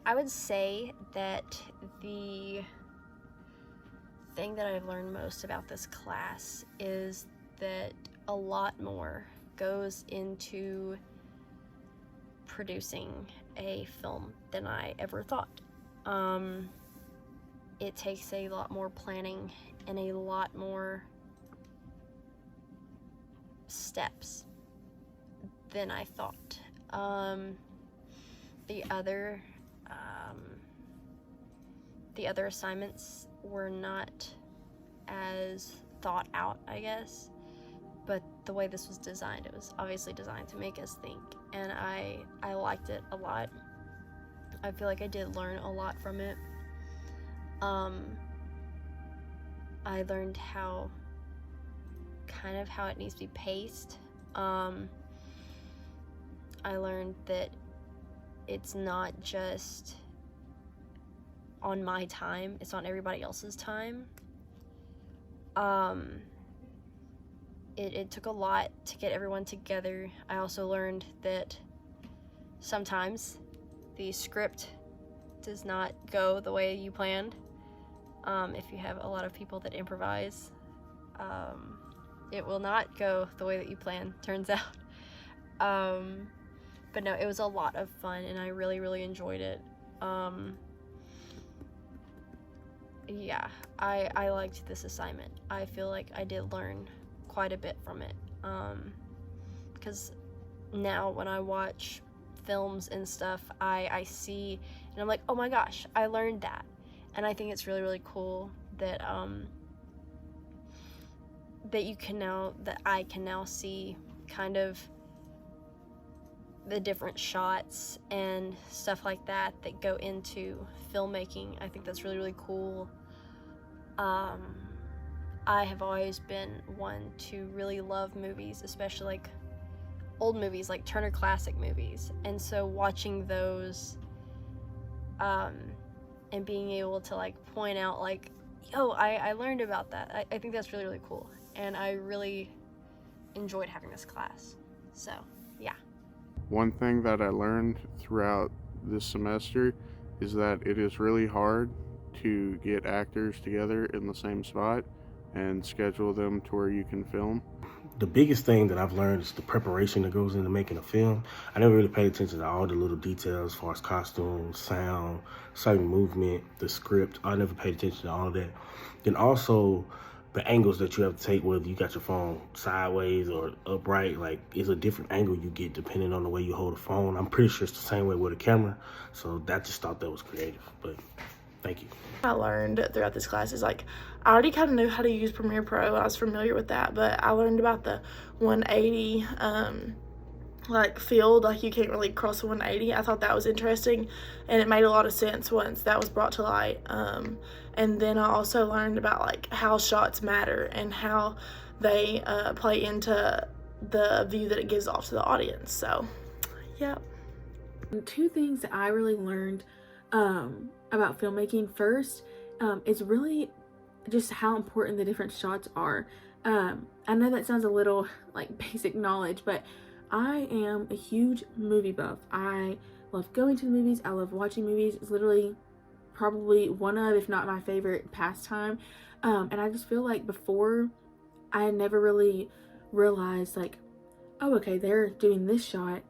I would say that the thing that I've learned most about this class is that a lot more goes into producing a film than I ever thought. It takes a lot more planning and a lot more steps than I thought. The other assignments were not as thought out, I guess, but the way this was designed, it was obviously designed to make us think, and I liked it a lot. I feel like I did learn a lot from it. I learned how it needs to be paced. I learned that it's not just on my time, it's on everybody else's time. It took a lot to get everyone together. I also learned that sometimes the script does not go the way you planned. If you have a lot of people that improvise, it will not go the way that you planned, turns out. But no, it was a lot of fun, and I really, really enjoyed it. Yeah, I liked this assignment. I feel like I did learn quite a bit from it. Because now when I watch films and stuff, I see, and I'm like, oh my gosh, I learned that. And I think it's really, really cool that that I can now see kind of the different shots and stuff like that go into filmmaking. I think that's really, really cool. I have always been one to really love movies, especially like old movies, like Turner Classic movies. And so watching those, and being able to like point out like, yo, I learned about that. I think that's really, really cool. And I really enjoyed having this class. So, yeah. One thing that I learned throughout this semester is that it is really hard to get actors together in the same spot and schedule them to where you can film. The biggest thing that I've learned is the preparation that goes into making a film. I never really paid attention to all the little details as far as costumes, sound, certain movement, the script. I never paid attention to all of that. Then also the angles that you have to take, whether you got your phone sideways or upright, like it's a different angle you get depending on the way you hold the phone. I'm pretty sure it's the same way with a camera. So I just thought that was creative, but thank you. I learned throughout this class is like, I already kind of knew how to use Premiere Pro. I was familiar with that, but I learned about the 180 like field, like you can't really cross a 180. I thought that was interesting, and it made a lot of sense once that was brought to light. And then I also learned about like how shots matter and how they play into the view that it gives off to the audience. So yeah. Two things that I really learned about filmmaking. First, is really just how important the different shots are. I know that sounds a little like basic knowledge, but I am a huge movie buff. I love going to the movies. I love watching movies. It's literally probably one of, if not my favorite pastime. And I just feel like before, I had never really realized like, oh, okay, they're doing this shot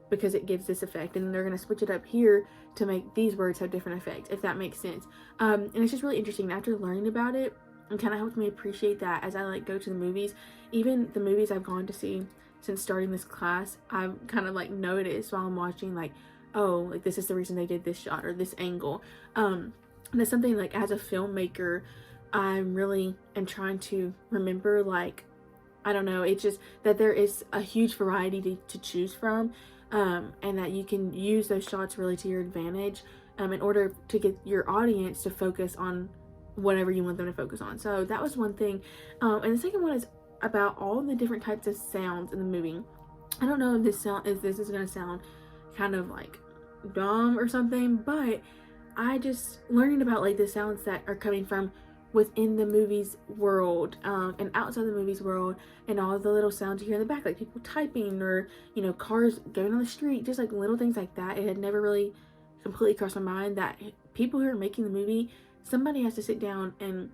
because it gives this effect, and they're going to switch it up here to make these words have different effects, if that makes sense. And it's just really interesting. After learning about it, it kind of helped me appreciate that as I like go to the movies. Even the movies I've gone to see since starting this class, I've kind of like noticed while I'm watching, like, oh, like this is the reason they did this shot or this angle. And that's something like as a filmmaker, I'm really am trying to remember, like, I don't know, it's just that there is a huge variety to choose from. And that you can use those shots really to your advantage in order to get your audience to focus on whatever you want them to focus on. So that was one thing. And the second one is about all the different types of sounds in the movie. I don't know if this is going to sound kind of like dumb or something, but I just learning about like the sounds that are coming from within the movie's world and outside the movie's world, and all the little sounds you hear in the back, like people typing or, you know, cars going on the street, just like little things like that. It had never really completely crossed my mind that people who are making the movie, somebody has to sit down and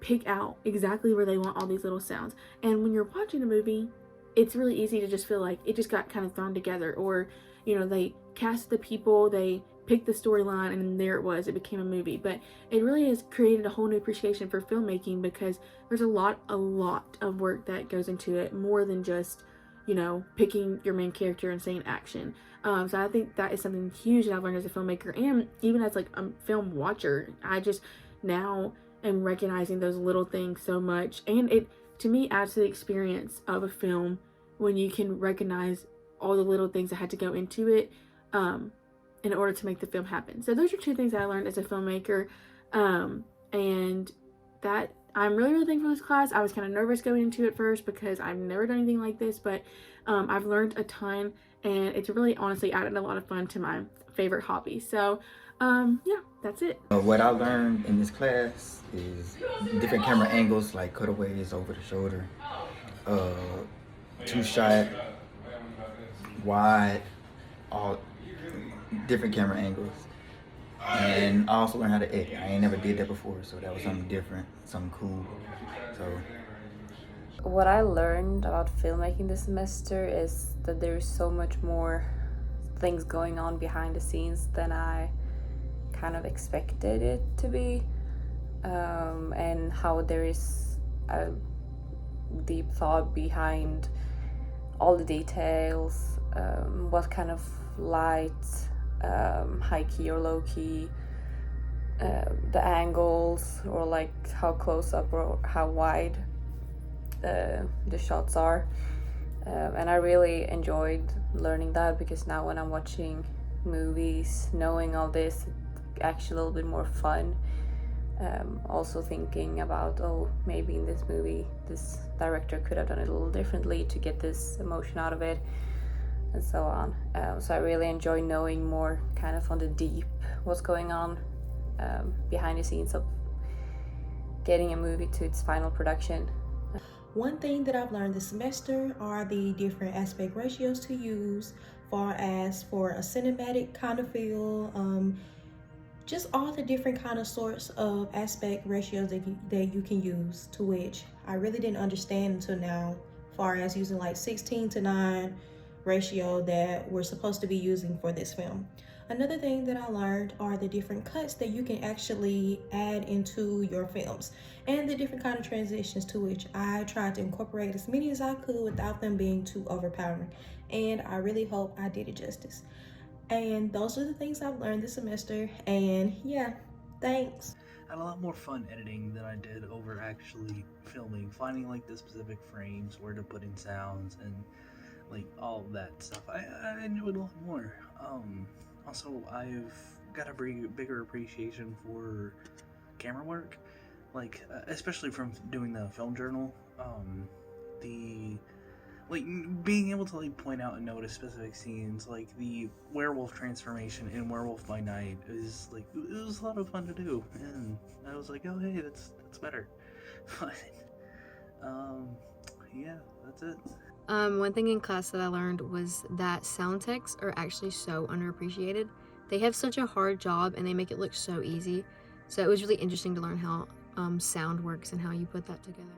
pick out exactly where they want all these little sounds. And when you're watching a movie, it's really easy to just feel like it just got kind of thrown together, or they cast the people, they picked the storyline, and there it was, it became a movie. But it really has created a whole new appreciation for filmmaking, because there's a lot of work that goes into it, more than just picking your main character and saying action. So I think that is something huge that I've learned as a filmmaker, and even as like a film watcher. I just now am recognizing those little things so much, and it to me adds to the experience of a film when you can recognize all the little things that had to go into it in order to make the film happen. So those are two things I learned as a filmmaker, and that I'm really, really thankful for this class. I was kind of nervous going into it first because I've never done anything like this, but I've learned a ton, and it's really honestly added a lot of fun to my favorite hobby. So yeah, that's it. What I learned in this class is different camera angles, like cutaways, over the shoulder, two shot, wide, all different camera angles. And I also learned how to edit. I ain't never did that before, so that was something different, something cool. So what I learned about filmmaking this semester is that there's so much more things going on behind the scenes than I kind of expected it to be, and how there is a deep thought behind all the details, what kind of light, high key or low key, the angles, or like how close up or how wide the shots are, and I really enjoyed learning that, because now when I'm watching movies, knowing all this, it's actually a little bit more fun. Also thinking about, maybe in this movie this director could have done it a little differently to get this emotion out of it, and so on. So I really enjoy knowing more kind of on the deep what's going on behind the scenes of getting a movie to its final production. One thing that I've learned this semester are the different aspect ratios to use, far as for a cinematic kind of feel, just all the different kind of sorts of aspect ratios that you can use, to which I really didn't understand until now, far as using like 16:9 ratio that we're supposed to be using for this film. Another thing that I learned are the different cuts that you can actually add into your films, and the different kind of transitions, to which I tried to incorporate as many as I could without them being too overpowering, and I really hope I did it justice. And those are the things I've learned this semester, and yeah, thanks. I had a lot more fun editing than I did over actually filming, finding like the specific frames, where to put in sounds, and like all of that stuff. I enjoyed a lot more. Also, I've got a bigger appreciation for camera work, like especially from doing the film journal. Being able to like point out and notice specific scenes, like the werewolf transformation in Werewolf by Night, is like, it was a lot of fun to do, and I was like, oh hey, that's better. But yeah, that's it. One thing in class that I learned was that sound techs are actually so underappreciated. They have such a hard job, and they make it look so easy. So it was really interesting to learn how sound works and how you put that together.